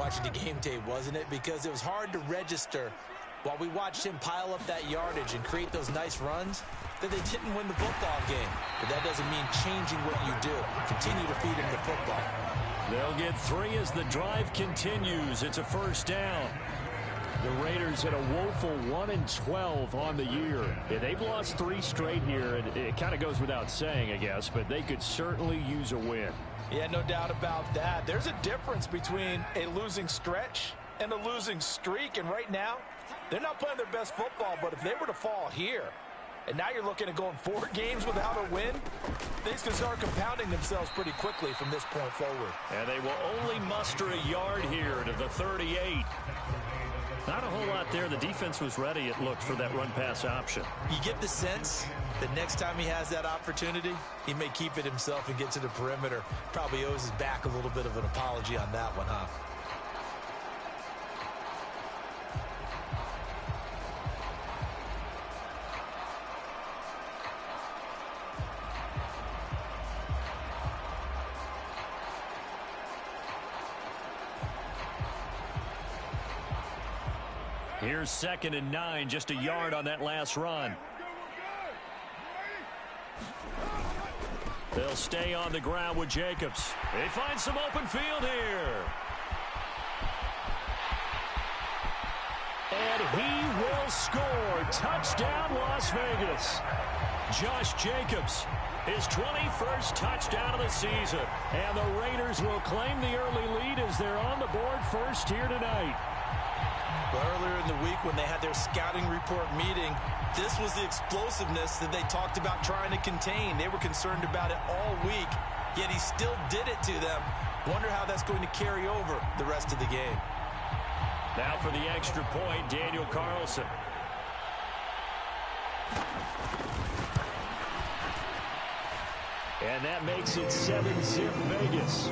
watching the game tape, wasn't it? Because it was hard to register while we watched him pile up that yardage and create those nice runs that they didn't win the football game. But that doesn't mean changing what you do. Continue to feed him the football. They'll get 3 as the drive continues. It's a first down. The Raiders at a woeful 1-12 on the year. Yeah, they've lost 3 straight here, and it kind of goes without saying, I guess, but they could certainly use a win. Yeah, no doubt about that. There's a difference between a losing stretch and a losing streak, and right now, they're not playing their best football, but if they were to fall here, and now you're looking at going 4 games without a win, things can start compounding themselves pretty quickly from this point forward. And they will only muster a yard here to the 38. Not a whole lot there. The defense was ready, it looked, for that run-pass option. You get the sense that next time he has that opportunity, he may keep it himself and get to the perimeter. Probably owes his back a little bit of an apology on that one, huh? Here's 2nd and 9, just a yard on that last run. They'll stay on the ground with Jacobs. They find some open field here. And he will score. Touchdown, Las Vegas. Josh Jacobs, his 21st touchdown of the season. And the Raiders will claim the early lead as they're on the board first here tonight. Well, earlier in the week when they had their scouting report meeting, this was the explosiveness that they talked about trying to contain. They were concerned about it all week, yet he still did it to them. Wonder how that's going to carry over the rest of the game. Now for the extra point, Daniel Carlson. And that makes it 7-zip Vegas.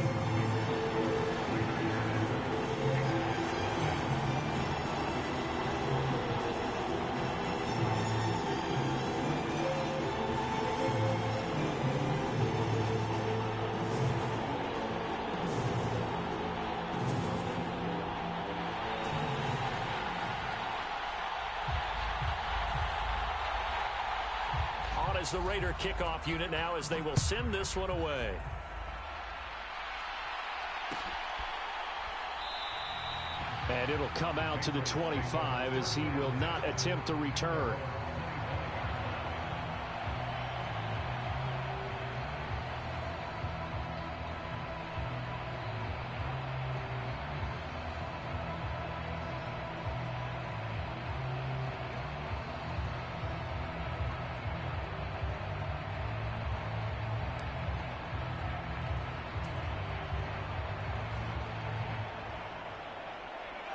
Is the Raider kickoff unit now as they will send this one away. And it'll come out to the 25 as he will not attempt a return.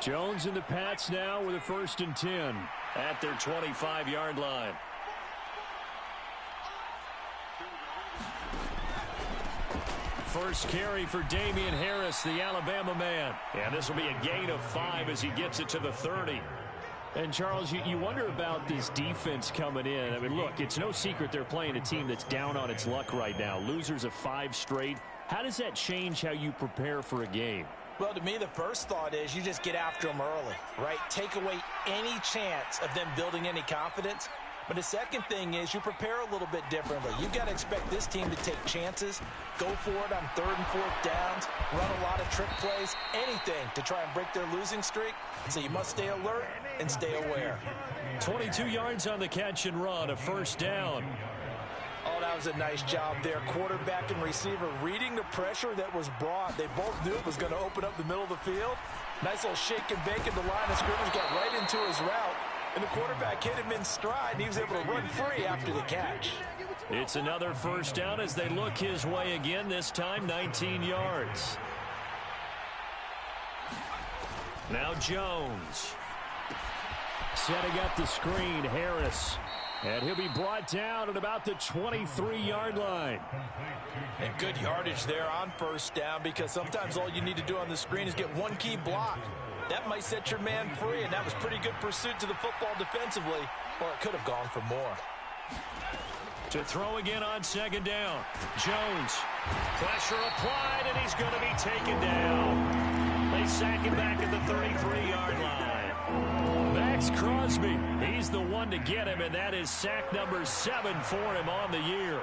Jones and the Pats now with a 1st and 10 at their 25-yard line. First carry for Damian Harris, the Alabama man. And this will be a gain of 5 as he gets it to the 30. And, Charles, you wonder about this defense coming in. I mean, look, it's no secret they're playing a team that's down on its luck right now. Losers of 5 straight. How does that change how you prepare for a game? Well, to me, the first thought is you just get after them early, right? Take away any chance of them building any confidence. But the second thing is you prepare a little bit differently. You've got to expect this team to take chances, go for it on 3rd and 4th downs, run a lot of trick plays, anything to try and break their losing streak. So you must stay alert and stay aware. 22 yards on the catch and run, a 1st down. Oh, that was a nice job there. Quarterback and receiver reading the pressure that was brought. They both knew it was going to open up the middle of the field. Nice little shake and bake at the line of scrimmage, got right into his route. And the quarterback hit him in stride, and he was able to run free after the catch. It's another 1st down as they look his way again, this time 19 yards. Now Jones. Setting up the screen, Harris. And he'll be brought down at about the 23-yard line. And good yardage there on 1st down, because sometimes all you need to do on the screen is get one key block. That might set your man free, and that was pretty good pursuit to the football defensively, or it could have gone for more. To throw again on 2nd down. Jones. Pressure applied, and he's going to be taken down. They They sack him back at the 33-yard line. Max Crosby, he's the one to get him, and that is sack number 7 for him on the year.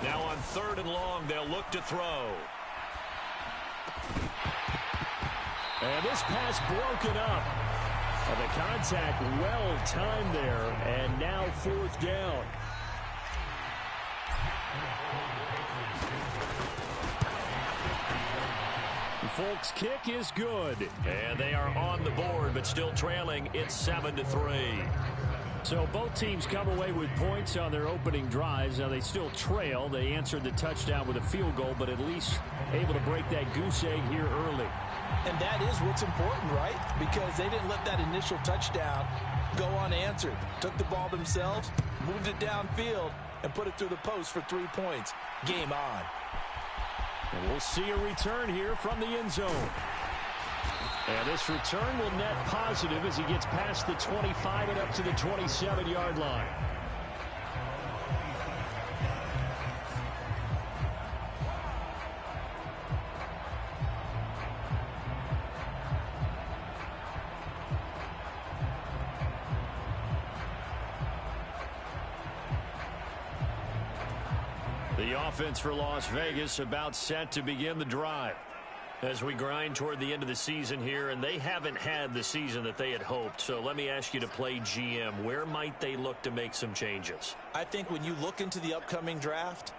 Now on 3rd and long, they'll look to throw. And this pass broken up. The contact well timed there, and now 4th down. Folks' kick is good. And they are on the board, but still trailing. It's 7-3. So both teams come away with points on their opening drives. Now they still trail. They answered the touchdown with a field goal, but at least able to break that goose egg here early. And that is what's important, right? Because they didn't let that initial touchdown go unanswered. Took the ball themselves, moved it downfield, and put it through the post for 3 points. Game on. And we'll see a return here from the end zone. And this return will net positive as he gets past the 25 and up to the 27-yard line. The offense for Las Vegas about set to begin the drive as we grind toward the end of the season here, and they haven't had the season that they had hoped. So let me ask you to play GM. Where might they look to make some changes? I think when you look into the upcoming draft,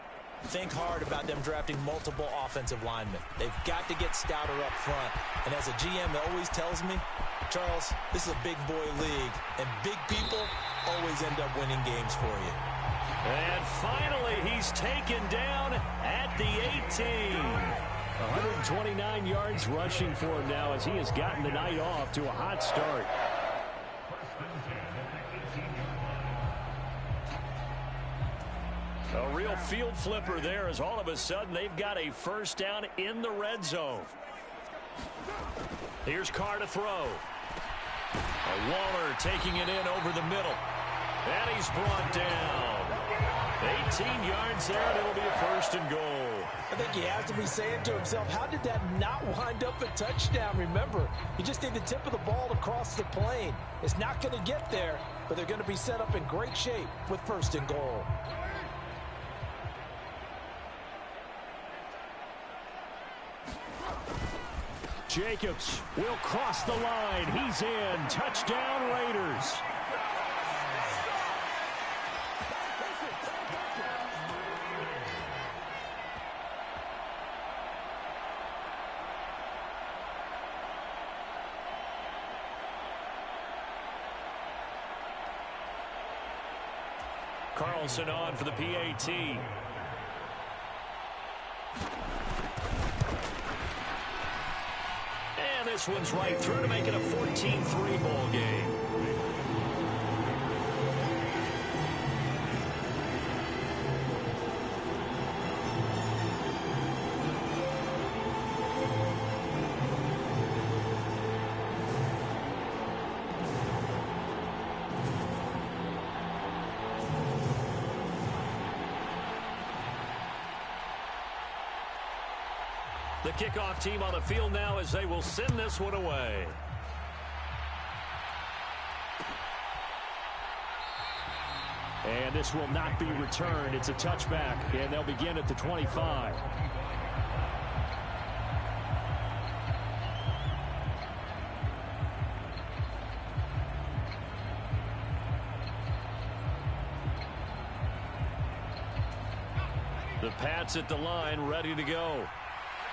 think hard about them drafting multiple offensive linemen. They've got to get stouter up front. And as a GM always tells me, Charles, this is a big boy league, and big people always end up winning games for you. And finally, he's taken down at the 18. 129 yards rushing for him now as he has gotten the night off to a hot start. A real field flipper there as all of a sudden they've got a first down in the red zone. Here's Carr to throw. Waller taking it in over the middle. And he's brought down. 18 yards there, and it'll be a 1st and goal. I think he has to be saying to himself, how did that not wind up a touchdown? Remember, you just need the tip of the ball to cross the plane. It's not going to get there, but they're going to be set up in great shape with 1st and goal. Jacobs will cross the line. He's in. Touchdown, Raiders. Carlson on for the PAT. And this one's right through to make it a 14-3 ball game. The kickoff team on the field now as they will send this one away. And this will not be returned. It's a touchback, and they'll begin at the 25. The Pats at the line, ready to go.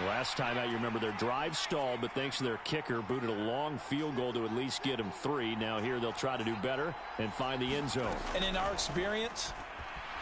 Last time out, you remember their drive stalled, but thanks to their kicker, booted a long field goal to at least get them 3. Now here they'll try to do better and find the end zone. And in our experience,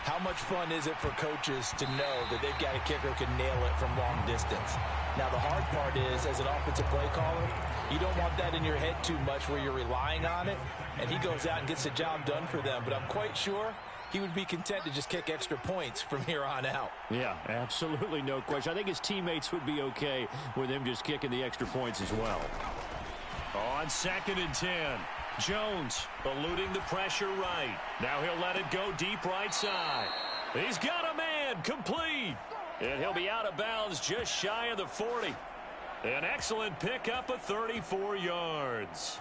how much fun is it for coaches to know that they've got a kicker who can nail it from long distance? Now the hard part is, as an offensive play caller, you don't want that in your head too much where you're relying on it, and he goes out and gets the job done for them. But I'm quite sure he would be content to just kick extra points from here on out. Yeah, absolutely no question. I think his teammates would be okay with him just kicking the extra points as well. On 2nd and 10, Jones eluding the pressure right. Now he'll let it go deep right side. He's got a man, complete. And he'll be out of bounds just shy of the 40. An excellent pickup of 34 yards.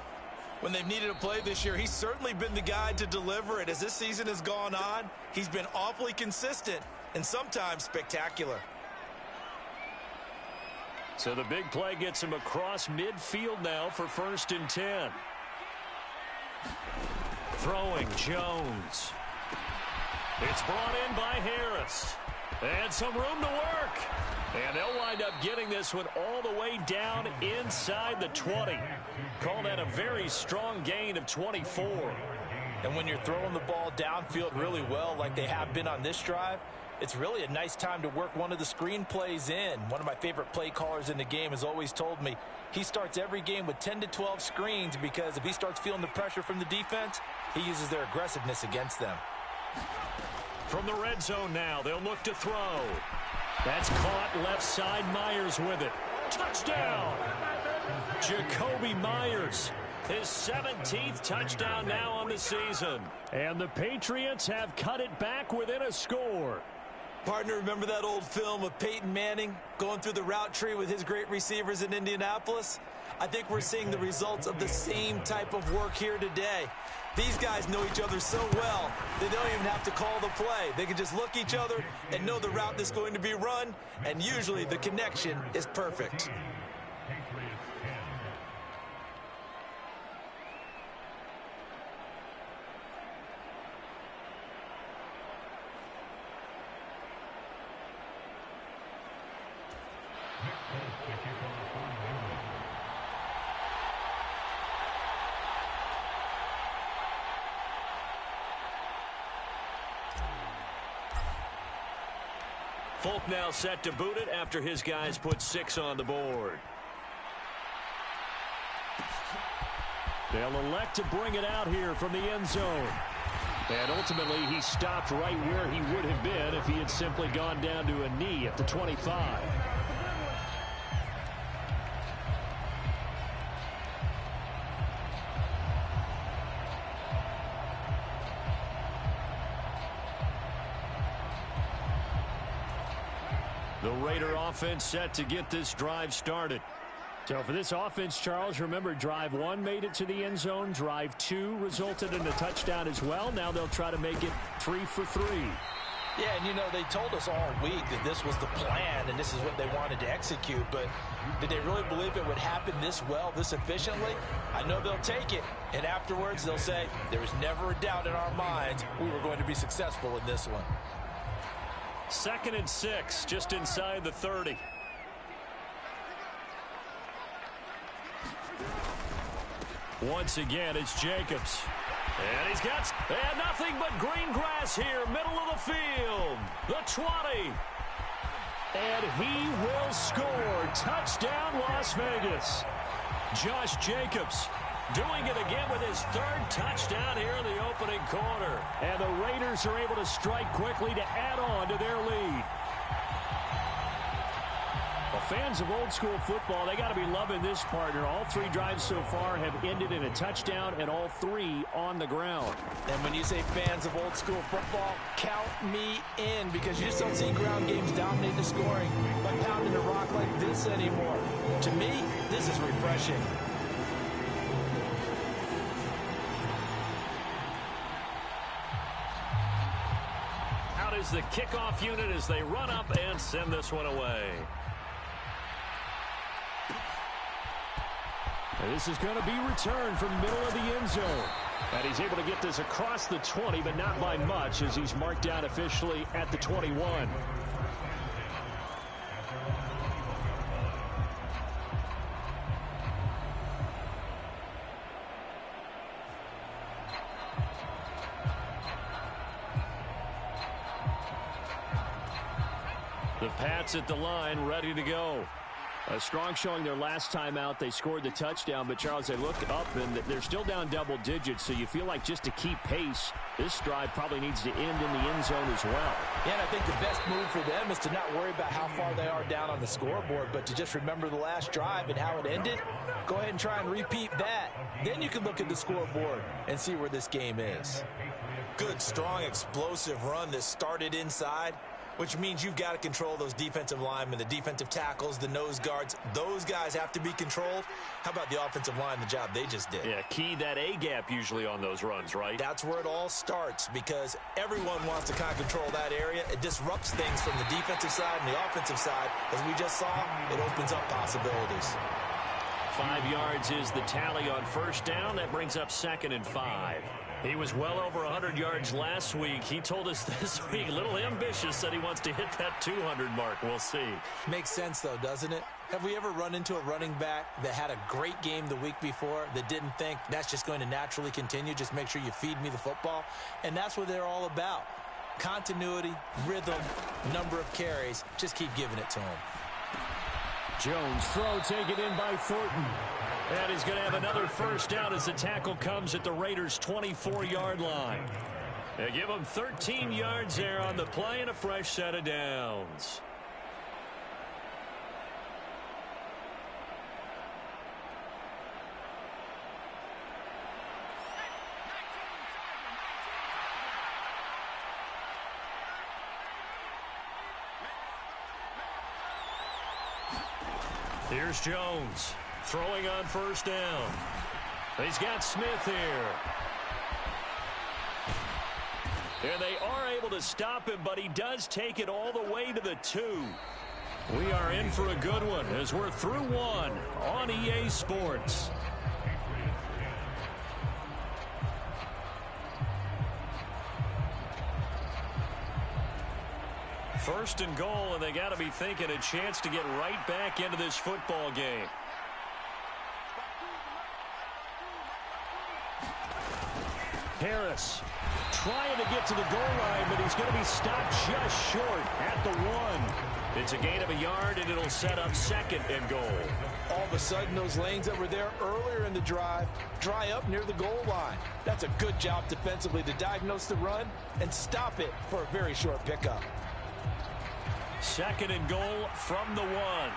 When they've needed a play this year, he's certainly been the guy to deliver it. As this season has gone on, he's been awfully consistent and sometimes spectacular. So the big play gets him across midfield now for 1st and 10. Throwing Jones. It's brought in by Harris. And some room to work. And they'll wind up getting this one all the way down inside the 20. Call that a very strong gain of 24. And when you're throwing the ball downfield really well like they have been on this drive, it's really a nice time to work one of the screen plays in. One of my favorite play callers in the game has always told me he starts every game with 10 to 12 screens because if he starts feeling the pressure from the defense, he uses their aggressiveness against them. From the red zone now, they'll look to throw. That's caught left side. Myers with it. Touchdown! Jakobi Meyers. His 17th touchdown now on the season. And the Patriots have cut it back within a score. Partner, remember that old film of Peyton Manning going through the route tree with his great receivers in Indianapolis? I think we're seeing the results of the same type of work here today. These guys know each other so well that they don't even have to call the play. They can just look each other and know the route that's going to be run, and usually the connection is perfect. Folk now set to boot it after his guys put 6 on the board. They'll elect to bring it out here from the end zone. And ultimately, he stopped right where he would have been if he had simply gone down to a knee at the 25. The Raider offense set to get this drive started. So for this offense, Charles, remember drive 1 made it to the end zone. Drive 2 resulted in a touchdown as well. Now they'll try to make it 3 for 3. Yeah, and you know, they told us all week that this was the plan and this is what they wanted to execute, but did they really believe it would happen this well, this efficiently? I know they'll take it, and afterwards they'll say, there was never a doubt in our minds we were going to be successful in this one. 2nd and 6, just inside the 30. Once again, it's Jacobs. And he's got nothing but green grass here, middle of the field. The 20. And he will score. Touchdown, Las Vegas. Josh Jacobs doing it again with his 3rd touchdown here in the opening quarter. And the Raiders are able to strike quickly to add on to their lead. Well, fans of old school football, they got to be loving this, partner. All 3 drives so far have ended in a touchdown, and all 3 on the ground. And when you say fans of old school football, count me in, because you just don't see ground games dominate the scoring by pounding the rock like this anymore. To me, this is refreshing. Out is the kickoff unit as they run up and send this one away. And this is going to be returned from middle of the end zone. And he's able to get this across the 20, but not by much, as he's marked down officially at the 21. The Pats at the line, ready to go. A strong showing their last time out. They scored the touchdown, but, Charles, they look up, and they're still down double digits, so you feel like just to keep pace, this drive probably needs to end in the end zone as well. Yeah, and I think the best move for them is to not worry about how far they are down on the scoreboard, but to just remember the last drive and how it ended. Go ahead and try and repeat that. Then you can look at the scoreboard and see where this game is. Good, strong, explosive run that started inside. which means you've got to control those defensive linemen, the defensive tackles, the nose guards. Those guys have to be controlled. How about the offensive line, the job they just did? Yeah, key that A-gap usually on those runs, right? That's where it all starts because everyone wants to kind of control that area. It disrupts things from the defensive side and the offensive side. As we just saw, it opens up possibilities. 5 yards is the tally on first down. That brings up 2nd and 5. He was well over 100 yards last week. He told us this week, a little ambitious, said he wants to hit that 200 mark. We'll see. Makes sense, though, doesn't it? Have we ever run into a running back that had a great game the week before that didn't think that's just going to naturally continue? Just make sure you feed me the football. And that's what they're all about. Continuity, rhythm, number of carries. Just keep giving it to him. Jones throw taken in by Thornton. And he's going to have another first down as the tackle comes at the Raiders' 24-yard line. They give him 13 yards there on the play and a fresh set of downs. Here's Jones. Throwing on first down. He's got Smith here. And they are able to stop him, but he does take it all the way to the 2. We are in for a good one as we're through 1 on EA Sports. First and goal, and they got to be thinking a chance to get right back into this football game. Harris trying to get to the goal line, but he's going to be stopped just short at the 1. It's a gain of a yard, and it'll set up 2nd and goal. All of a sudden, those lanes that were there earlier in the drive dry up near the goal line. That's a good job defensively to diagnose the run and stop it for a very short pickup. 2nd and goal from the 1.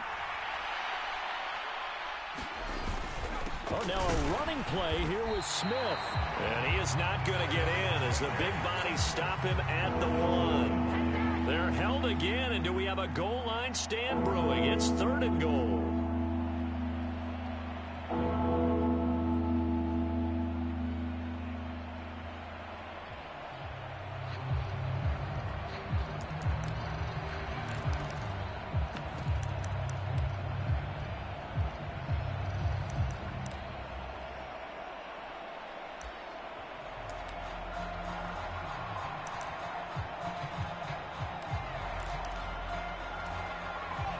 Oh, now a running play here with Smith. And he is not going to get in as the big bodies stop him at the 1. They're held again, and do we have a goal line stand brewing? It's 3rd and goal.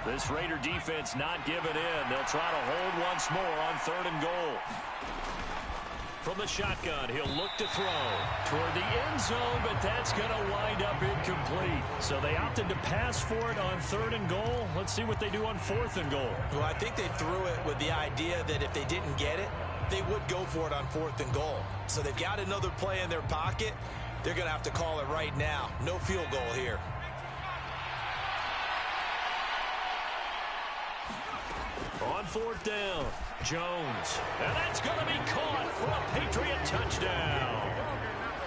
This Raider defense not giving in. They'll try to hold once more on 3rd and goal. From the shotgun, he'll look to throw toward the end zone, but that's going to wind up incomplete. So they opted to pass for it on 3rd and goal. Let's see what they do on 4th and goal. Well, I think they threw it with the idea that if they didn't get it, they would go for it on 4th and goal. So they've got another play in their pocket. They're going to have to call it right now. No field goal here. On 4th down, Jones. And that's going to be caught for a Patriot touchdown.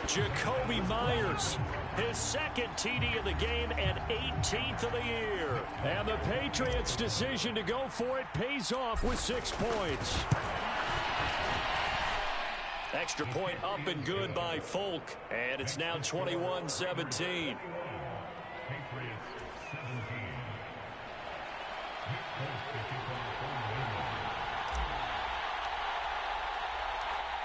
Jacoby Myers, his 2nd TD of the game and 18th of the year. And the Patriots' decision to go for it pays off with 6 points. Extra point up and good by Folk. And it's now 21-17.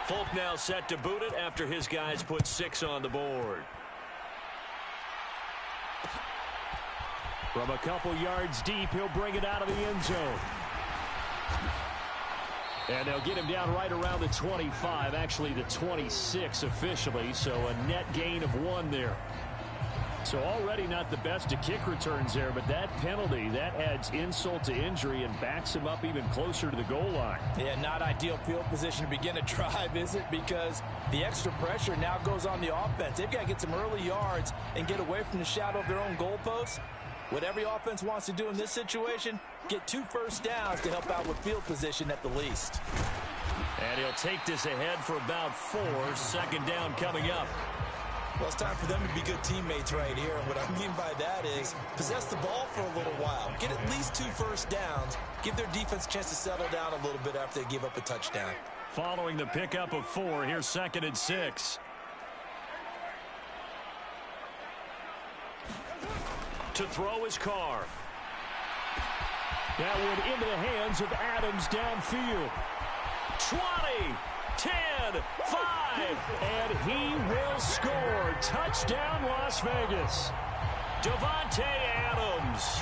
Folk now set to boot it after his guys put 6 on the board. From a couple yards deep, he'll bring it out of the end zone. And they'll get him down right around the 25, actually the 26 officially, so a net gain of 1 there. So already not the best of kick returns there, but that penalty, that adds insult to injury and backs him up even closer to the goal line. Yeah, not ideal field position to begin a drive, is it? Because the extra pressure now goes on the offense. They've got to get some early yards and get away from the shadow of their own goalposts. What every offense wants to do in this situation, get 2 first downs to help out with field position at the least. And he'll take this ahead for about 4. 2nd down coming up. Well, it's time for them to be good teammates right here. And what I mean by that is possess the ball for a little while. Get at least 2 first downs. Give their defense a chance to settle down a little bit after they give up a touchdown. Following the pickup of 4, here's 2nd and 6. To throw is Carr. That one into the hands of Adams downfield. 20, 10, 5, and he will score. Touchdown, Las Vegas. Davante Adams,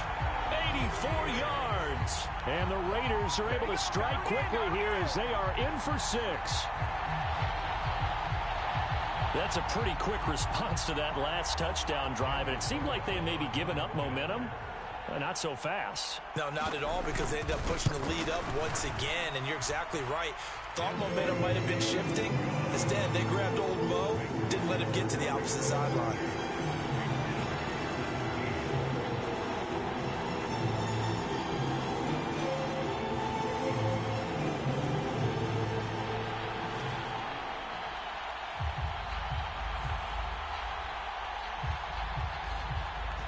84 yards. And the Raiders are able to strike quickly here as they are in for 6. That's a pretty quick response to that last touchdown drive, and it seemed like they had maybe given up momentum. Not so fast. No, not at all, because they ended up pushing the lead up once again, and you're exactly right. Thought momentum might have been shifting. Instead, they grabbed old Mo, didn't let him get to the opposite sideline.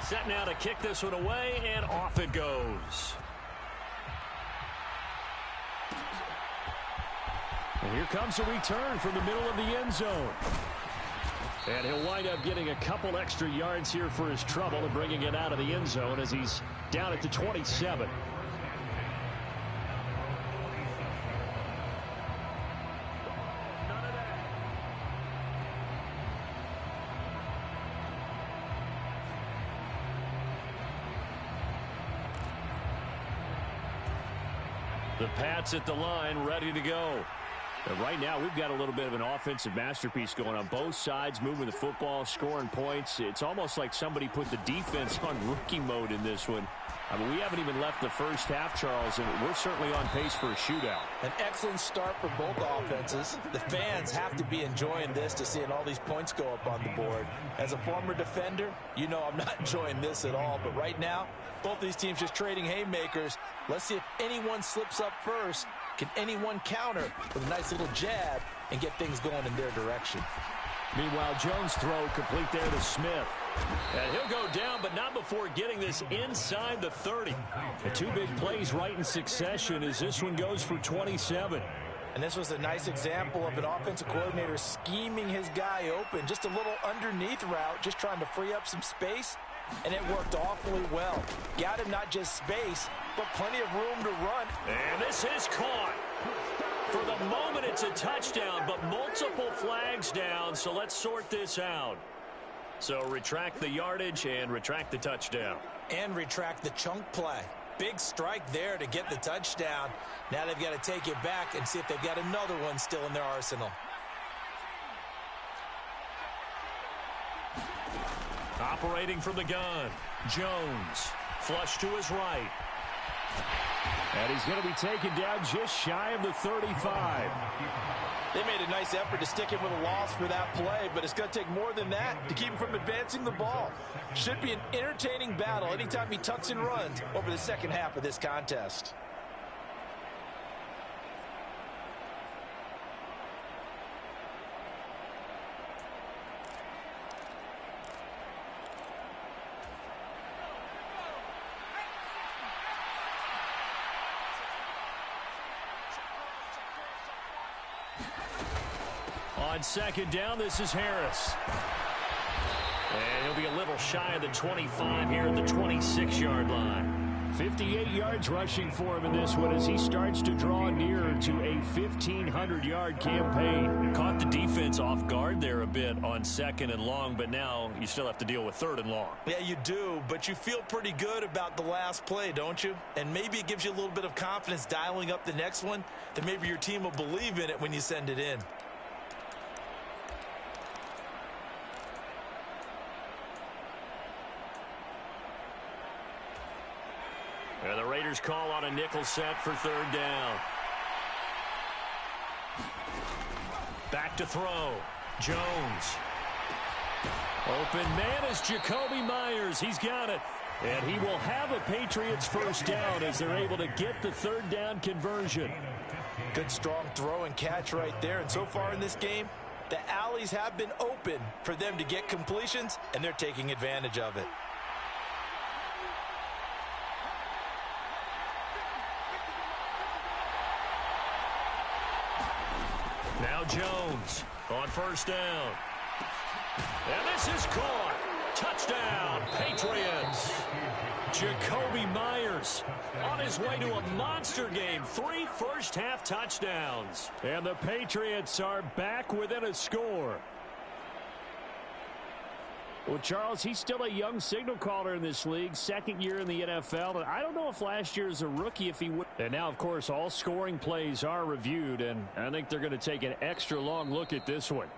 Set now to kick this one away, and off it goes. And here comes a return from the middle of the end zone. And he'll wind up getting a couple extra yards here for his trouble and bringing it out of the end zone as he's down at the 27. The Pats at the line, ready to go. And right now, we've got a little bit of an offensive masterpiece going on both sides, moving the football, scoring points. It's almost like somebody put the defense on rookie mode in this one. I mean, we haven't even left the first half, Charles, and we're certainly on pace for a shootout. An excellent start for both offenses. The fans have to be enjoying this to seeing all these points go up on the board. As a former defender, you know I'm not enjoying this at all. But right now, both these teams just trading haymakers. Let's see if anyone slips up first. Can anyone counter with a nice little jab and get things going in their direction? Meanwhile, Jones' throw complete there to Smith. And he'll go down, but not before getting this inside the 30. The 2 big plays right in succession as this one goes for 27. And this was a nice example of an offensive coordinator scheming his guy open. Just a little underneath route, just trying to free up some space. And it worked awfully well. Got him not just space, but plenty of room to run. And this is caught. For the moment, it's a touchdown, but multiple flags down, so let's sort this out. So retract the yardage and retract the touchdown. And retract the chunk play. Big strike there to get the touchdown. Now they've got to take it back and see if they've got another one still in their arsenal. Operating from the gun, Jones. Flush to his right. And he's going to be taken down just shy of the 35. They made a nice effort to stick him with a loss for that play, but it's going to take more than that to keep him from advancing the ball. Should be an entertaining battle anytime he tucks and runs over the second half of this contest. On second down, this is Harris. And he'll be a little shy of the 25 here at the 26-yard line. 58 yards rushing for him in this one as he starts to draw nearer to a 1,500-yard campaign. Caught the defense off guard there a bit on second and long, but now you still have to deal with third and long. Yeah, you do, but you feel pretty good about the last play, don't you? And maybe it gives you a little bit of confidence dialing up the next one, that maybe your team will believe in it when you send it in. And the Raiders call on a nickel set for third down. Back to throw. Jones. Open man is Jacoby Myers. He's got it. And he will have a Patriots first down as they're able to get the third down conversion. Good strong throw and catch right there. And so far in this game, The alleys have been open for them to get completions, and they're taking advantage of it. Now Jones on first down. And this is caught. Touchdown, Patriots. Jacoby Myers on his way to a monster game. 3 first-half touchdowns. And the Patriots are back within a score. Well, Charles, he's still a young signal caller in this league. Second year in the NFL. And I don't know if last year as a rookie if he would. And now, of course, all scoring plays are reviewed. And I think they're going to take an extra long look at this one.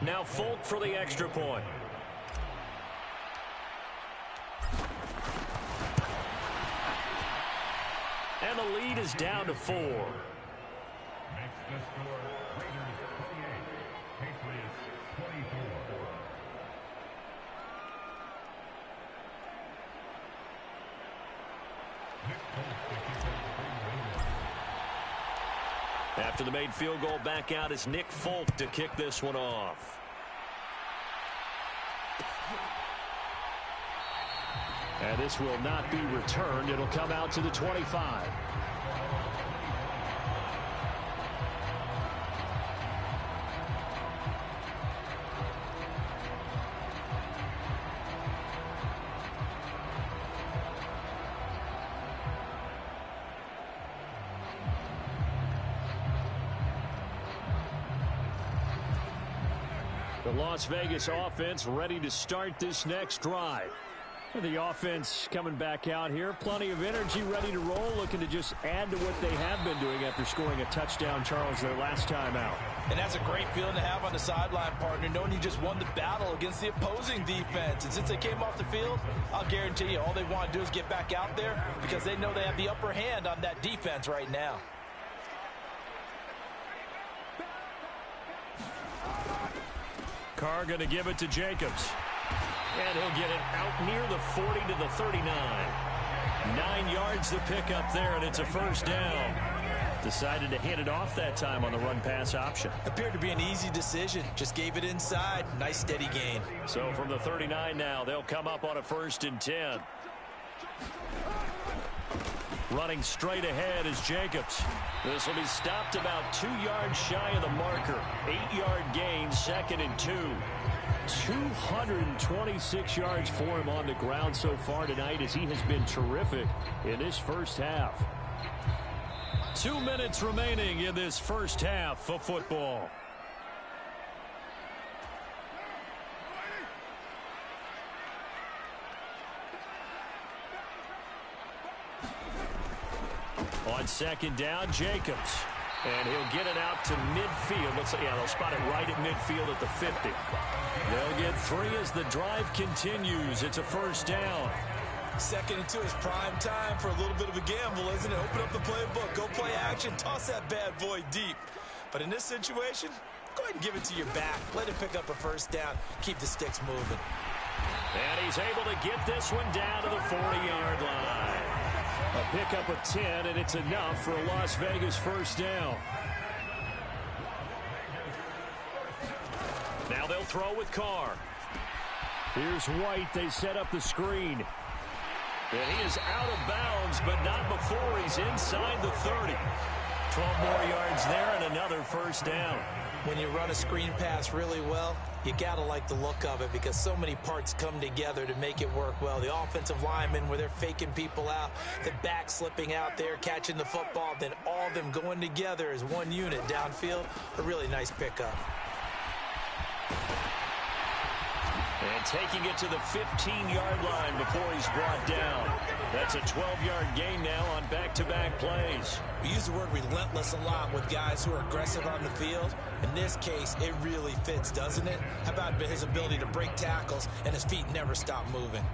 Now Folk for the extra point. And the lead is down to 4. Makes the score Raiders 28, Patriots 24. After the made field goal, back out is Nick Folk to kick this one off. And this will not be returned. It'll come out to the 25. The Las Vegas offense ready to start this next drive. The offense coming back out here. Plenty of energy, ready to roll, looking to just add to what they have been doing after scoring a touchdown, Charles, their last time out. And that's a great feeling to have on the sideline, partner, knowing you just won the battle against the opposing defense. And since they came off the field, I'll guarantee you all they want to do is get back out there because they know they have the upper hand on that defense right now. Carr going to give it to Jacobs. And he'll get it out near the 40 to the 39. 9 yards to pick up there, and it's a first down. Decided to hand it off that time on the run-pass option. Appeared to be an easy decision. Just gave it inside. Nice steady gain. So from the 39 now, they'll come up on a 1st and 10. Running straight ahead is Jacobs. This will be stopped about 2 yards shy of the marker. 8-yard gain, 2nd and 2. 226 yards for him on the ground so far tonight as he has been terrific in this first half. 2 minutes remaining in this first half of football. On 2nd down, Jacobs. And he'll get it out to midfield. Looks like, yeah, they'll spot it right at midfield at the 50. They'll get 3 as the drive continues. It's a first down. 2nd and 2 is prime time for a little bit of a gamble, isn't it? Open up the playbook, go play action, toss that bad boy deep. But in this situation, go ahead and give it to your back. Let him pick up a first down. Keep the sticks moving. And he's able to get this one down to the 40-yard line. A pickup of 10, and it's enough for a Las Vegas first down. Now they'll throw with Carr. Here's White. They set up the screen. And he is out of bounds, but not before he's inside the 30. 12 more yards there and another first down. When you run a screen pass really well, you got to like the look of it because so many parts come together to make it work well. The offensive linemen where they're faking people out, the back slipping out there, catching the football, then all of them going together as one unit downfield. A really nice pickup. And taking it to the 15-yard line before he's brought down. That's a 12-yard gain now on back-to-back plays. We use the word relentless a lot with guys who are aggressive on the field. In this case, it really fits, doesn't it? How about his ability to break tackles and his feet never stop moving?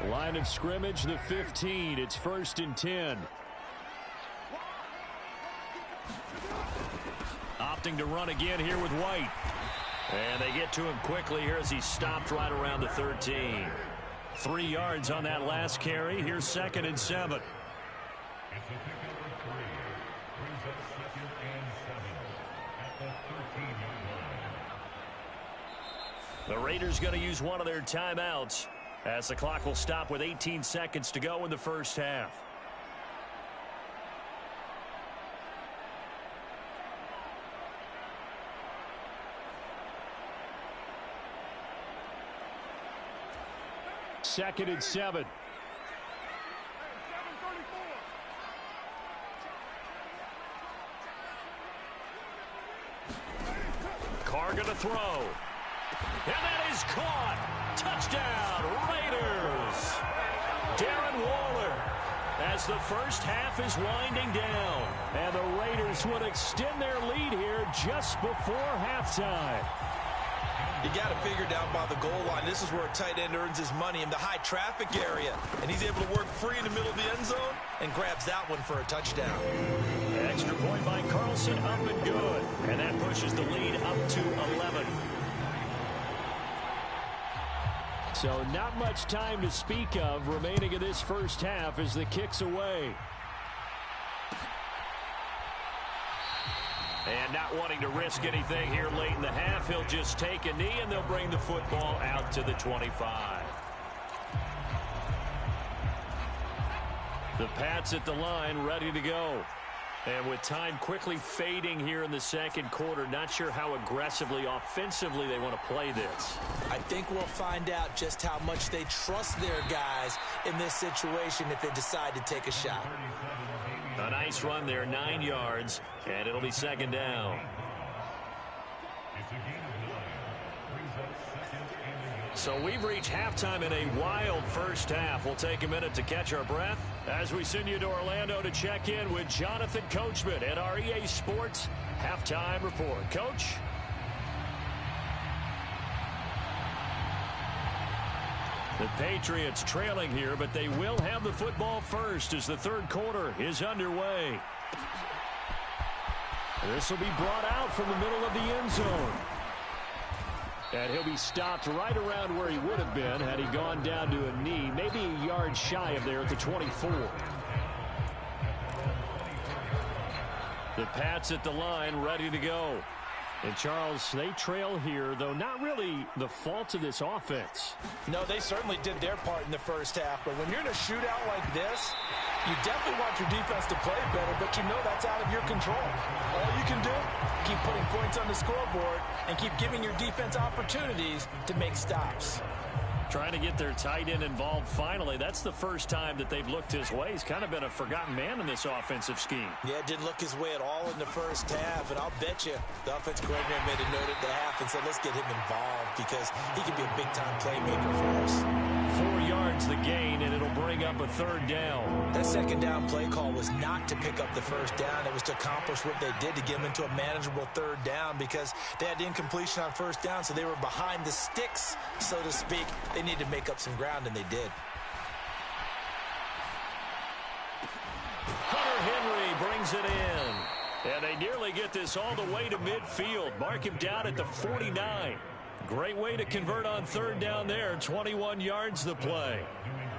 Line of scrimmage, the 15. It's 1st and 10. Opting to run again here with White. And they get to him quickly here as he stopped right around the 13. 3 yards on that last carry. Here's 2nd and 7. It's the pick number 3. Brings up 2nd and 7 at the 13-yard line. The Raiders going to use one of their timeouts as the clock will stop with 18 seconds to go in the first half. Second and 7. Carr going to throw. And that is caught. Touchdown, Raiders. Darren Waller as the first half is winding down. And the Raiders would extend their lead here just before halftime. You got it figured out by the goal line. This is where a tight end earns his money, in the high traffic area. And he's able to work free in the middle of the end zone and grabs that one for a touchdown. Extra point by Carlson, up and good. And that pushes the lead up to 11. So not much time to speak of remaining in this first half as the kick's away. And not wanting to risk anything here late in the half, he'll just take a knee and they'll bring the football out to the 25. The Pats at the line ready to go. And with time quickly fading here in the second quarter, not sure how aggressively, offensively they want to play this. I think we'll find out just how much they trust their guys in this situation if they decide to take a shot. A nice run there, 9 yards, and it'll be 2nd down. So we've reached halftime in a wild first half. We'll take a minute to catch our breath as we send you to Orlando to check in with Jonathan Coachman at our EA Sports Halftime Report. Coach? The Patriots trailing here, but they will have the football first as the third quarter is underway. This will be brought out from the middle of the end zone. And he'll be stopped right around where he would have been had he gone down to a knee, maybe a yard shy of there at the 24. The Pats at the line ready to go. And, Charles, they trail here, though not really the fault of this offense. No, they certainly did their part in the first half. But when you're in a shootout like this, you definitely want your defense to play better, but you know that's out of your control. All you can do, keep putting points on the scoreboard and keep giving your defense opportunities to make stops. Trying to get their tight end involved finally. That's the first time that they've looked his way. He's kind of been a forgotten man in this offensive scheme. Yeah, it didn't look his way at all in the first half, and I'll bet you the offense coordinator made a note at the half and said, let's get him involved because he can be a big-time playmaker for us. 4 yards the gain, and it'll bring up a 3rd down. That 2nd down play call was not to pick up the 1st down. It was to accomplish what they did to get them into a manageable 3rd down because they had incompletion on 1st down, so they were behind the sticks, so to speak. They needed to make up some ground, and they did. Hunter Henry brings it in. And they nearly get this all the way to midfield. Mark him down at the 49. Great way to convert on 3rd down there. 21 yards the play.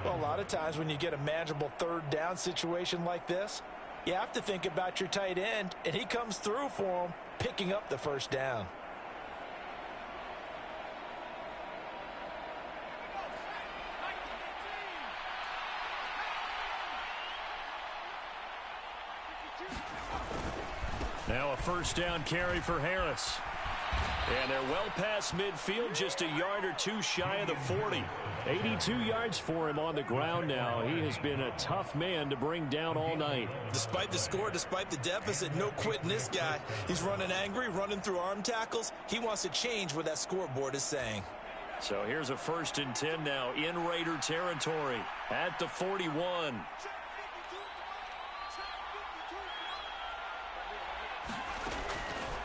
Well, a lot of times when you get a manageable 3rd down situation like this, you have to think about your tight end, and he comes through for him, picking up the 1st down. Now a 1st down carry for Harris. And they're well past midfield, just a yard or two shy of the 40. 82 yards for him on the ground now. He has been a tough man to bring down all night. Despite the score, despite the deficit, no quitting this guy. He's running angry, running through arm tackles. He wants to change what that scoreboard is saying. So here's a 1st and 10 now in Raider territory at the 41.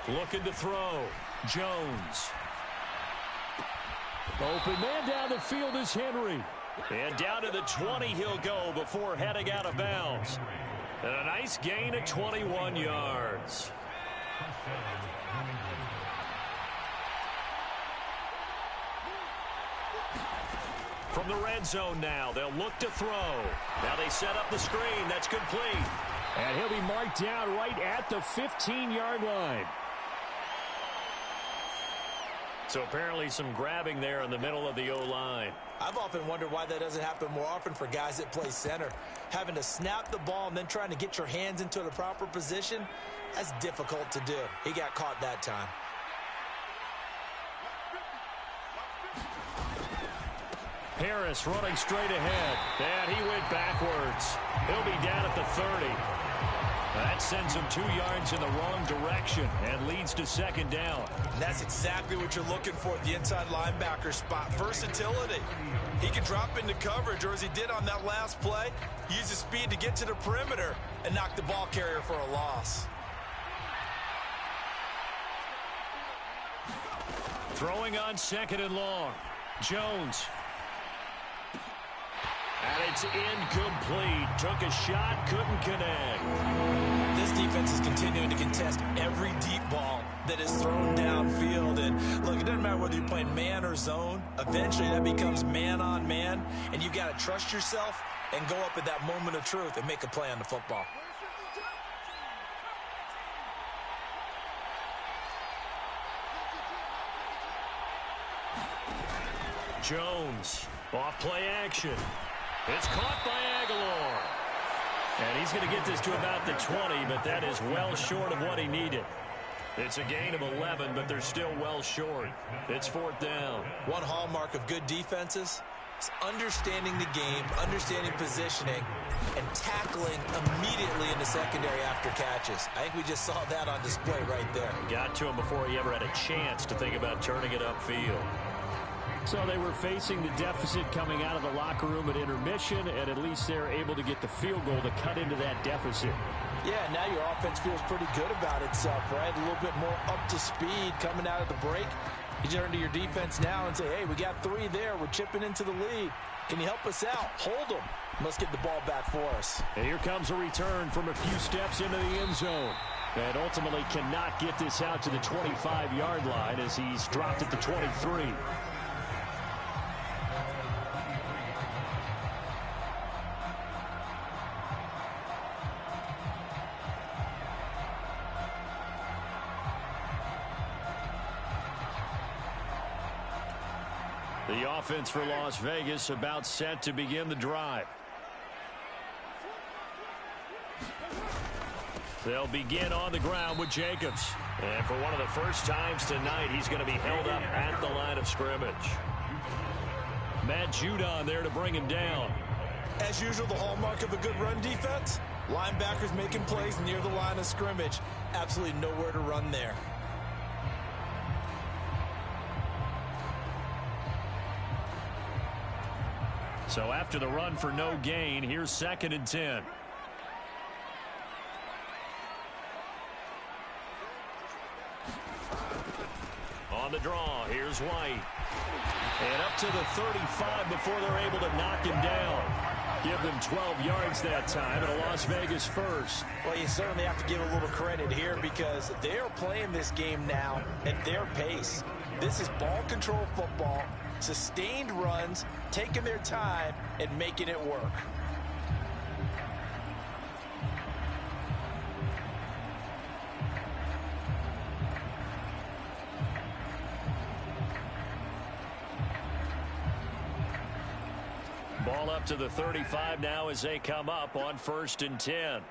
Looking to throw. Jones. Open man down the field is Henry. And down to the 20 he'll go before heading out of bounds. And a nice gain of 21 yards. From the red zone now, they'll look to throw. Now they set up the screen. That's complete. And he'll be marked down right at the 15-yard line. So apparently some grabbing there in the middle of the O-line. I've often wondered why that doesn't happen more often for guys that play center. Having to snap the ball and then trying to get your hands into the proper position, that's difficult to do. He got caught that time. Harris running straight ahead. And he went backwards. He'll be down at the 30. That sends him 2 yards in the wrong direction and leads to 2nd down. And that's exactly what you're looking for at the inside linebacker spot. Versatility. He can drop into coverage, or as he did on that last play, use his speed to get to the perimeter and knock the ball carrier for a loss. Throwing on 2nd and long. Jones. And it's incomplete. Took a shot, couldn't connect. This defense is continuing to contest every deep ball that is thrown downfield. And look, it doesn't matter whether you're playing man or zone. Eventually that becomes man on man. And you've got to trust yourself and go up at that moment of truth and make a play on the football. Jones. Off play action. It's caught by Aguilar. And he's going to get this to about the 20, but that is well short of what he needed. It's a gain of 11, but they're still well short. It's 4th down. One hallmark of good defenses is understanding the game, understanding positioning, and tackling immediately in the secondary after catches. I think we just saw that on display right there. Got to him before he ever had a chance to think about turning it upfield. So they were facing the deficit coming out of the locker room at intermission, and at least they're able to get the field goal to cut into that deficit. Yeah, now your offense feels pretty good about itself, right? A little bit more up to speed coming out of the break. You turn to your defense now and say, hey, we got 3 there. We're chipping into the lead. Can you help us out? Hold them. Let's get the ball back for us. And here comes a return from a few steps into the end zone. And ultimately cannot get this out to the 25-yard line as he's dropped at the 23. The offense for Las Vegas about set to begin the drive. They'll begin on the ground with Jacobs. And for one of the first times tonight, he's going to be held up at the line of scrimmage. Matt Judon there to bring him down. As usual, the hallmark of a good run defense, linebackers making plays near the line of scrimmage. Absolutely nowhere to run there. So after the run for no gain, here's 2nd and 10. On the draw, here's White. And up to the 35 before they're able to knock him down. Give them 12 yards that time, and a Las Vegas first. Well, you certainly have to give a little credit here because they are playing this game now at their pace. This is ball control football, sustained runs, taking their time and making it work. Ball up to the 35 now as they come up on 1st and 10.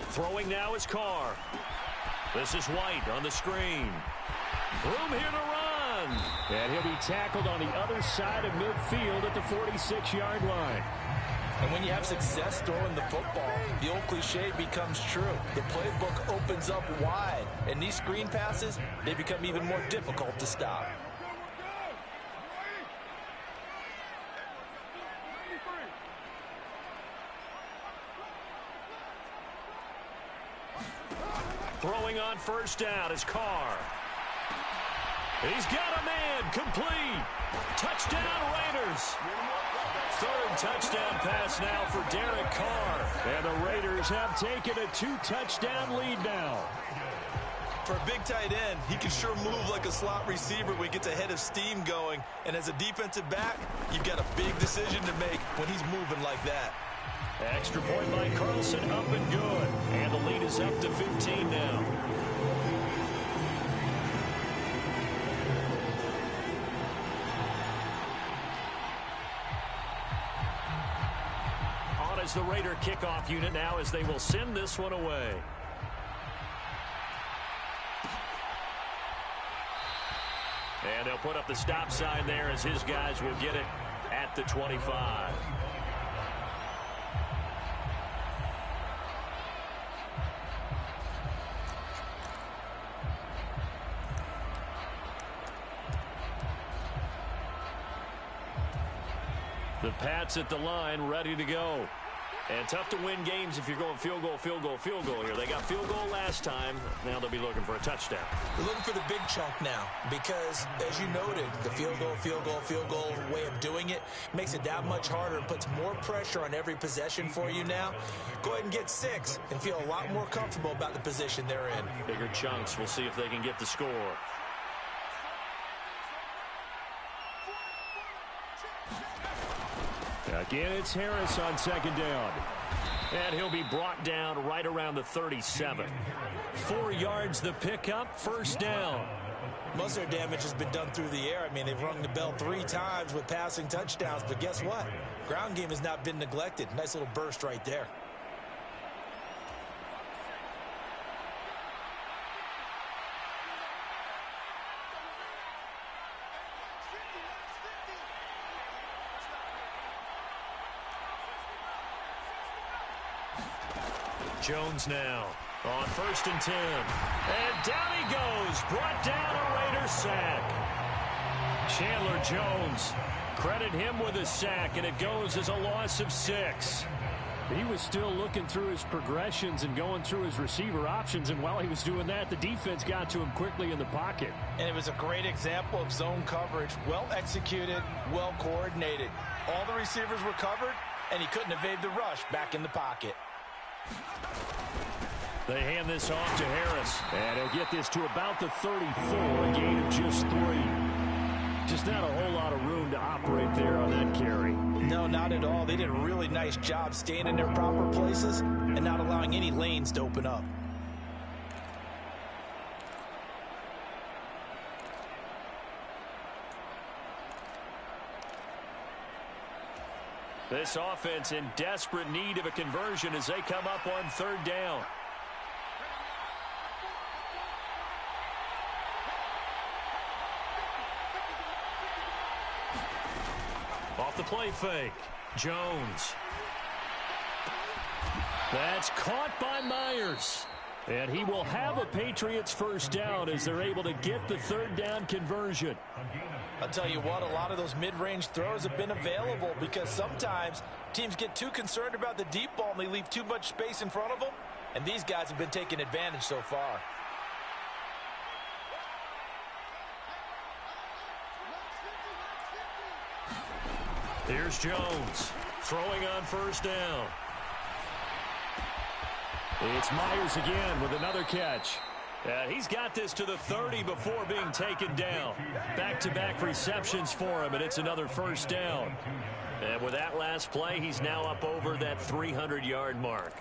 Throwing now is Carr. This is White on the screen. Room here to run. And he'll be tackled on the other side of midfield at the 46-yard line. And when you have success throwing the football, the old cliche becomes true. The playbook opens up wide. And these screen passes, they become even more difficult to stop. Throwing on first down is Carr. He's got a man, complete. Touchdown Raiders. Third touchdown pass now for Derek Carr. And the Raiders have taken a 2-touchdown lead now. For a big tight end, he can sure move like a slot receiver when he gets a head of steam going. And as a defensive back, you've got a big decision to make when he's moving like that. Extra point by Carlson, up and good. And the lead is up to 15 now. On is the Raider kickoff unit now as they will send this one away. And they'll put up the stop sign there as his guys will get it at the 25. The Pats at the line, ready to go. And tough to win games if you're going field goal, field goal, field goal here. They got field goal last time. Now they'll be looking for a touchdown. They're looking for the big chunk now because, as you noted, the field goal way of doing it makes it that much harder and puts more pressure on every possession for you now. Go ahead and get 6 and feel a lot more comfortable about the position they're in. Bigger chunks. We'll see if they can get the score. Again, it's Harris on second down. And he'll be brought down right around the 37. 4 yards the pickup, first down. Most of their damage has been done through the air. I mean, they've rung the bell 3 times with passing touchdowns, but guess what? Ground game has not been neglected. Nice little burst right there. Jones now on 1st and 10. And down he goes. Brought down a Raider sack. Chandler Jones. Credit him with a sack, and it goes as a loss of 6. He was still looking through his progressions and going through his receiver options, and while he was doing that, the defense got to him quickly in the pocket. And it was a great example of zone coverage. Well executed, well coordinated. All the receivers were covered, and he couldn't evade the rush back in the pocket. They hand this off to Harris. And he'll get this to about the 34, a gain of just 3. Just not a whole lot of room to operate there on that carry. No, not at all. They did a really nice job staying in their proper places and not allowing any lanes to open up. This offense in desperate need of a conversion as they come up on 3rd down. Off the play fake. Jones. That's caught by Myers. And he will have a Patriots first down as they're able to get the 3rd down conversion. I'll tell you what, a lot of those mid-range throws have been available because sometimes teams get too concerned about the deep ball and they leave too much space in front of them. And these guys have been taking advantage so far. Here's Jones throwing on first down. It's Myers again with another catch. He's got this to the 30 before being taken down. Back-to-back receptions for him, and it's another first down. And with that last play, he's now up over that 300-yard mark.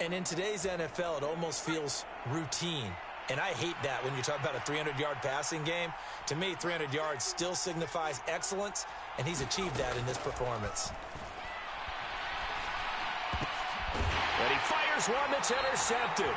And in today's NFL, it almost feels routine. And I hate that when you talk about a 300-yard passing game. To me, 300 yards still signifies excellence, and he's achieved that in this performance. And he fires one that's intercepted.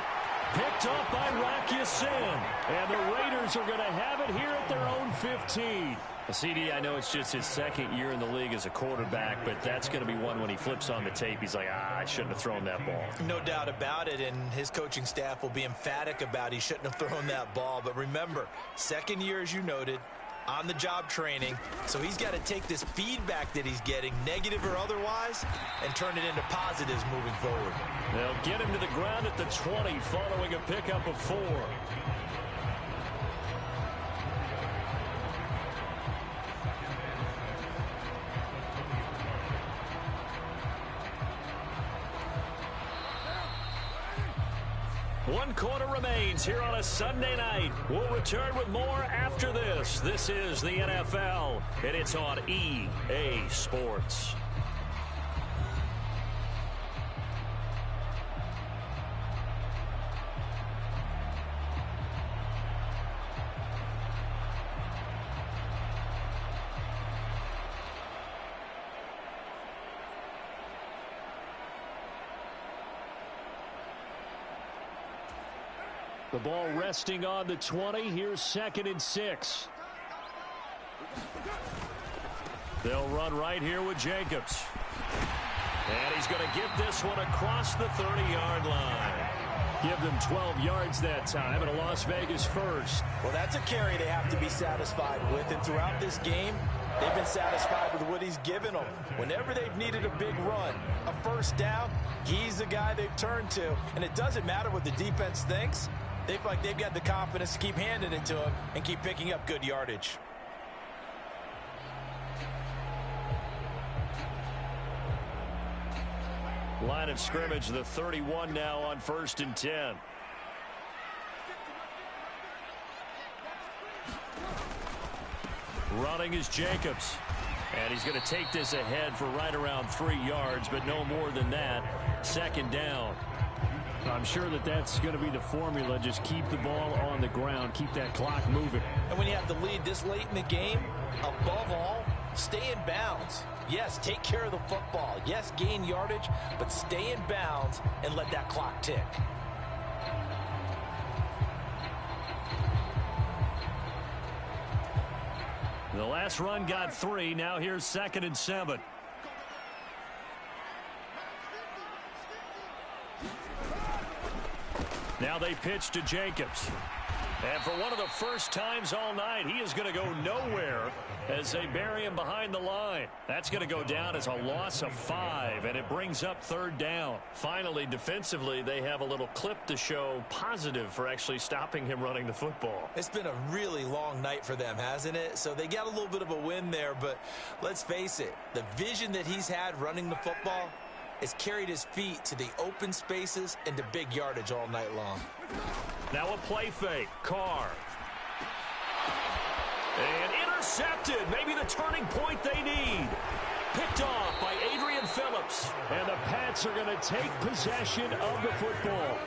Picked up by Rocky Sin. And the Raiders are going to have it here at their own 15. CD, I know it's just his second year in the league as a quarterback, but that's going to be one when he flips on the tape. He's like, I shouldn't have thrown that ball. No doubt about it, and his coaching staff will be emphatic about he shouldn't have thrown that ball. But remember, second year, as you noted, on-the-job training, so he's got to take this feedback that he's getting, negative or otherwise, and turn it into positives moving forward. They'll get him to the ground at the 20 following a pickup of 4. One quarter remains here on a Sunday night. We'll return with more after this. This is the NFL, and it's on EA Sports. The ball resting on the 20. Here's 2nd and 6. They'll run right here with Jacobs. And he's going to get this one across the 30-yard line. Give them 12 yards that time, and a Las Vegas first. Well, that's a carry they have to be satisfied with, and throughout this game, they've been satisfied with what he's given them. Whenever they've needed a big run, a first down, he's the guy they've turned to. And it doesn't matter what the defense thinks. They feel like they've got the confidence to keep handing it to him and keep picking up good yardage. Line of scrimmage, the 31 now on 1st and 10. Running is Jacobs. And he's going to take this ahead for right around 3 yards, but no more than that. 2nd down. I'm sure that that's going to be the formula. Just keep the ball on the ground. Keep that clock moving. And when you have the lead this late in the game, above all, stay in bounds. Yes, take care of the football. Yes, gain yardage, but stay in bounds and let that clock tick. The last run got 3. Now here's 2nd and 7. Now they pitch to Jacobs. And for one of the first times all night, he is going to go nowhere as they bury him behind the line. That's going to go down as a loss of 5, and it brings up 3rd down. Finally, defensively, they have a little clip to show positive for actually stopping him running the football. It's been a really long night for them, hasn't it? So they got a little bit of a win there, but let's face it, the vision that he's had running the football has carried his feet to the open spaces and to big yardage all night long. Now a play fake. Carr. And intercepted. Maybe the turning point they need. Picked off by Adrian Phillips. And the Pats are going to take possession of the football.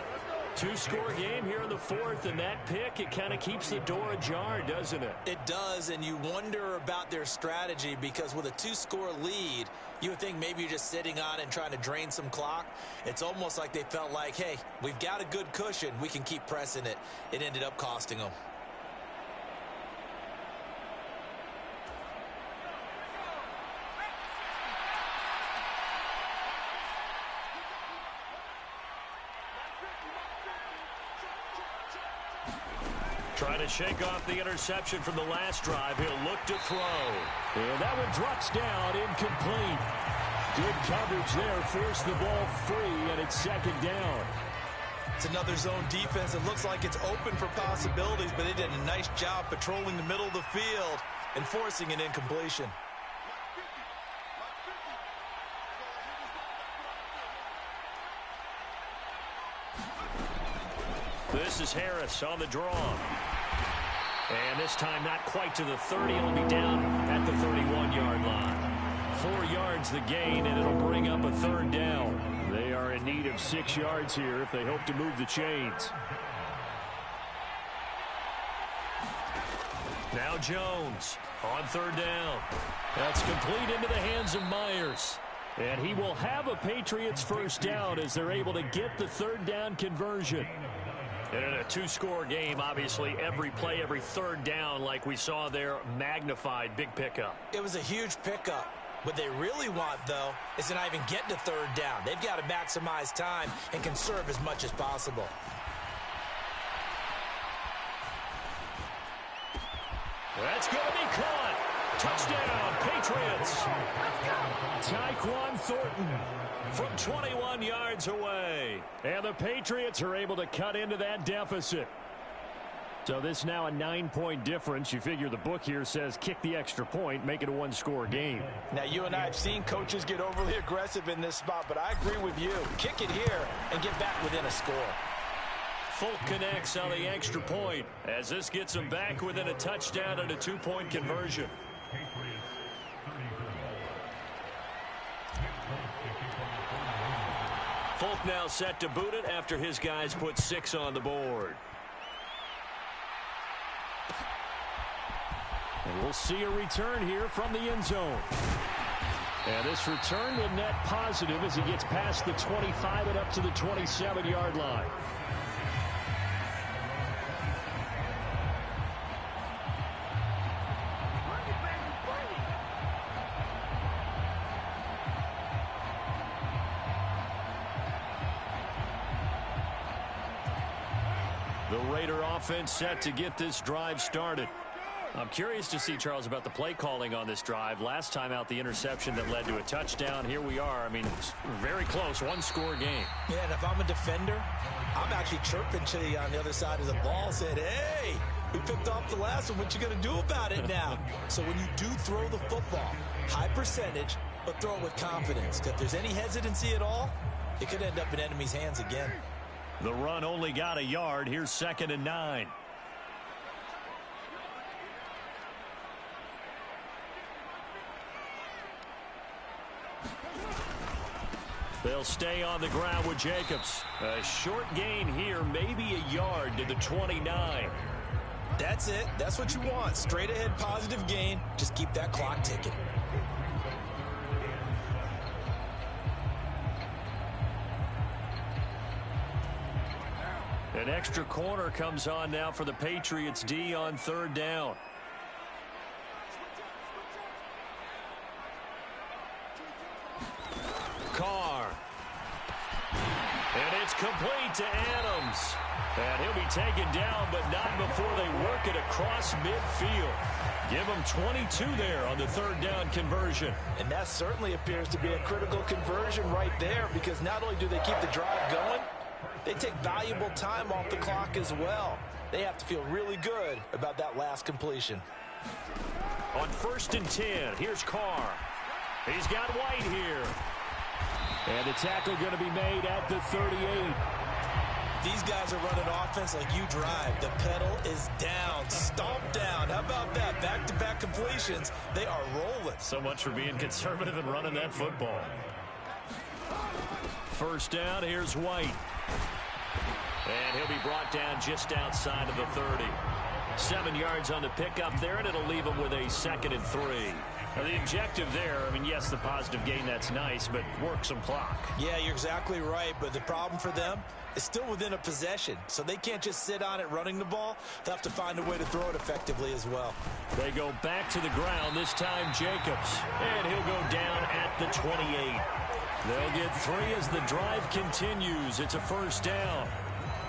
2-score game here in the 4th, and that pick, it kind of keeps the door ajar, doesn't it? It does, and you wonder about their strategy because with a 2-score lead, you would think maybe you're just sitting on it and trying to drain some clock. It's almost like they felt like, hey, we've got a good cushion. We can keep pressing it. It ended up costing them. Trying to shake off the interception from the last drive. He'll look to throw. And that one drops down, incomplete. Good coverage there. Forced the ball free, and it's 2nd down. It's another zone defense. It looks like it's open for possibilities, but they did a nice job patrolling the middle of the field and forcing an incompletion. This is Harris on the draw. And this time not quite to the 30. It'll be down at the 31-yard line. 4 yards the gain, and it'll bring up a 3rd down. They are in need of 6 yards here if they hope to move the chains. Now Jones on 3rd down. That's complete into the hands of Myers. And he will have a Patriots first down as they're able to get the 3rd down conversion. And in a two-score game, obviously, every play, every third down, like we saw there, magnified, big pickup. It was a huge pickup. What they really want, though, is to not even get to third down. They've got to maximize time and conserve as much as possible. That's going to be caught. Touchdown, Patriots. Tyquan Thornton From 21 yards away. And the Patriots are able to cut into that deficit. So this now a 9-point difference. You figure the book here says kick the extra point, make it a one-score game. Now, you and I have seen coaches get overly aggressive in this spot, but I agree with you. Kick it here and get back within a score. Folk connects on the extra point as this gets them back within a touchdown and a two-point conversion. Folk now set to boot it after his guys put 6 on the board. And we'll see a return here from the end zone. And this return will net positive as he gets past the 25 and up to the 27-yard line. The Raider offense set to get this drive started. I'm curious to see, Charles, about the play calling on this drive. Last time out, the interception that led to a touchdown. Here we are. I mean, very close, one-score game. Yeah, and if I'm a defender, I'm actually chirping to you on the other side of the ball, saying, hey, we picked off the last one. What you going to do about it now? So when you do throw the football, high percentage, but throw it with confidence. Because if there's any hesitancy at all, it could end up in enemy's hands again. The run only got a yard. Here's 2nd and 9. They'll stay on the ground with Jacobs. A short gain here, maybe a yard to the 29. That's it. That's what you want. Straight ahead positive gain. Just keep that clock ticking. An extra corner comes on now for the Patriots D on 3rd down. Carr. And it's complete to Adams. And he'll be taken down, but not before they work it across midfield. Give him 22 there on the 3rd down conversion. And that certainly appears to be a critical conversion right there, because not only do they keep the drive going, they take valuable time off the clock as well. They have to feel really good about that last completion. On 1st and 10, here's Carr. He's got White here. And the tackle going to be made at the 38. These guys are running offense like you drive. The pedal is down, stomped down. How about that? Back-to-back completions. They are rolling. So much for being conservative and running that football. 1st down, here's White. And he'll be brought down just outside of the 30. 7 yards on the pickup there, and it'll leave him with a 2nd and 3. Now, the objective there, I mean, yes, the positive gain, that's nice, but work some clock. Yeah, you're exactly right, but the problem for them is still within a possession, so they can't just sit on it running the ball. They'll have to find a way to throw it effectively as well. They go back to the ground, this time Jacobs, and he'll go down at the 28. They'll get 3 as the drive continues. It's a 1st down.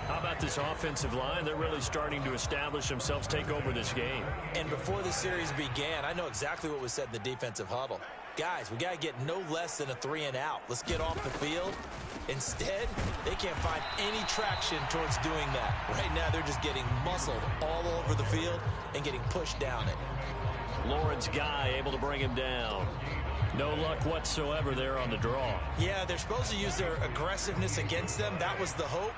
How about this offensive line? They're really starting to establish themselves, take over this game. And before the series began, I know exactly what was said in the defensive huddle. Guys, we got to get no less than a 3 and out. Let's get off the field. Instead, they can't find any traction towards doing that. Right now, they're just getting muscled all over the field and getting pushed down it. Lawrence Guy able to bring him down. No luck whatsoever there on the draw. Yeah, they're supposed to use their aggressiveness against them. That was the hope.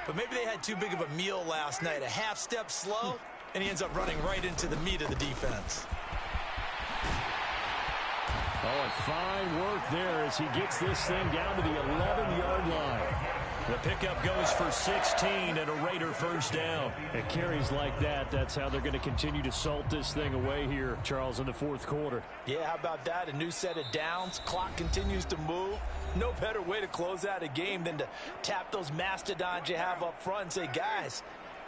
But maybe they had too big of a meal last night. A half step slow, and he ends up running right into the meat of the defense. Oh, and fine work there as he gets this thing down to the 11-yard line. The pickup goes for 16 and a Raider first down. And carries like that, that's how they're going to continue to salt this thing away here, Charles, in the fourth quarter. Yeah, how about that? A new set of downs. Clock continues to move. No better way to close out a game than to tap those mastodons you have up front and say, guys,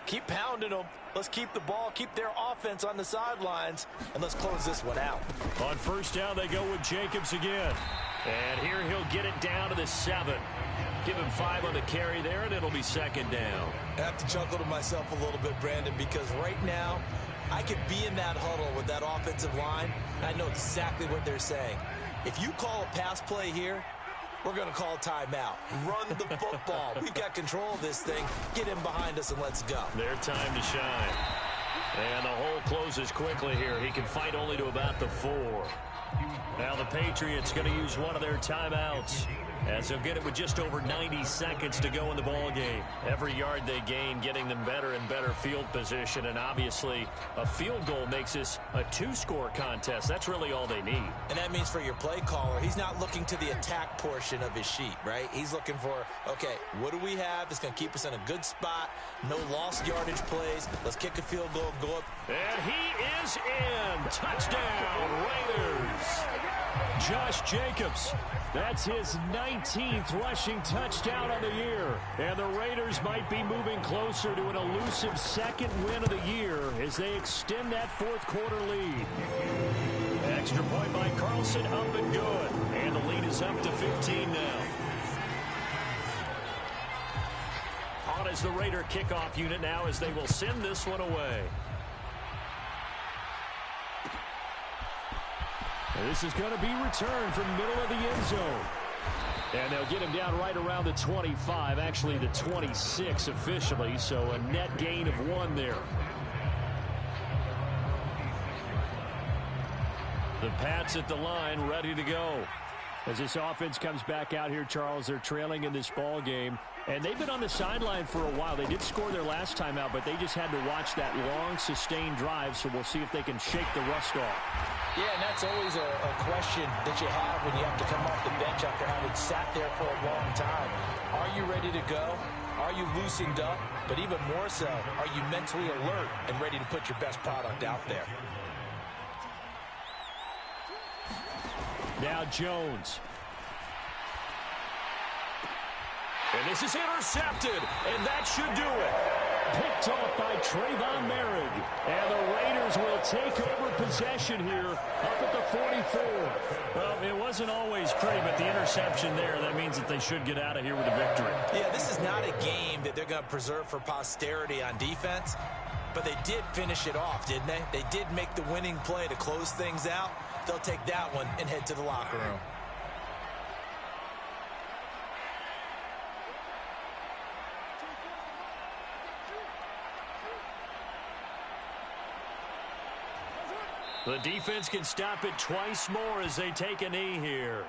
keep pounding them. Let's keep the ball, keep their offense on the sidelines, and let's close this one out. On first down, they go with Jacobs again. And here he'll get it down to the 7. Give him 5 on the carry there, and it'll be second down. I have to chuckle to myself a little bit, Brandon, because right now I could be in that huddle with that offensive line, and I know exactly what they're saying. If you call a pass play here, we're going to call timeout. Run the football. We've got control of this thing. Get him behind us and let's go. Their time to shine. And the hole closes quickly here. He can fight only to about the 4. Now the Patriots going to use one of their timeouts, as they'll get it with just over 90 seconds to go in the ball game. Every yard they gain getting them better and better field position, and obviously a field goal makes this a 2-score contest. That's really all they need. And that means for your play caller, he's not looking to the attack portion of his sheet, right? He's looking for, okay, what do we have that's going to keep us in a good spot? No lost yardage plays. Let's kick a field goal, go up. And he is in. Touchdown, Raiders. Josh Jacobs, that's his 19th rushing touchdown on the year. And the Raiders might be moving closer to an elusive second win of the year as they extend that fourth quarter lead. Extra point by Carlson, up and good. And the lead is up to 15 now. On as the Raider kickoff unit now, as they will send this one away. And this is going to be returned from middle of the end zone. And they'll get him down right around the 25, actually the 26 officially, so a net gain of 1 there. The Pats at the line, ready to go. As this offense comes back out here, Charles, they're trailing in this ball game. And they've been on the sideline for a while. They did score their last time out, but they just had to watch that long, sustained drive, so we'll see if they can shake the rust off. Yeah, and that's always a question that you have when you have to come off the bench after having sat there for a long time. Are you ready to go? Are you loosened up? But even more so, are you mentally alert and ready to put your best product out there? Now Jones. And this is intercepted, and that should do it. Picked off by Trayvon Merrick. And the Raiders will take over possession here up at the 44. Well, it wasn't always pretty, but the interception there, that means that they should get out of here with a victory. Yeah, this is not a game that they're going to preserve for posterity on defense, but they did finish it off, didn't they? They did make the winning play to close things out. They'll take that one and head to the locker room. The defense can stop it twice more as they take a knee here.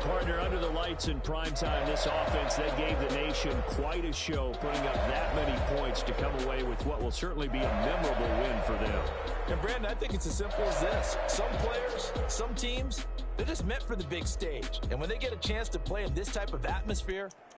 Partner, under the lights in primetime, this offense, they gave the nation quite a show, putting up that many points to come away with what will certainly be a memorable win for them. And Brandon, I think it's as simple as this. Some players, some teams, they're just meant for the big stage. And when they get a chance to play in this type of atmosphere,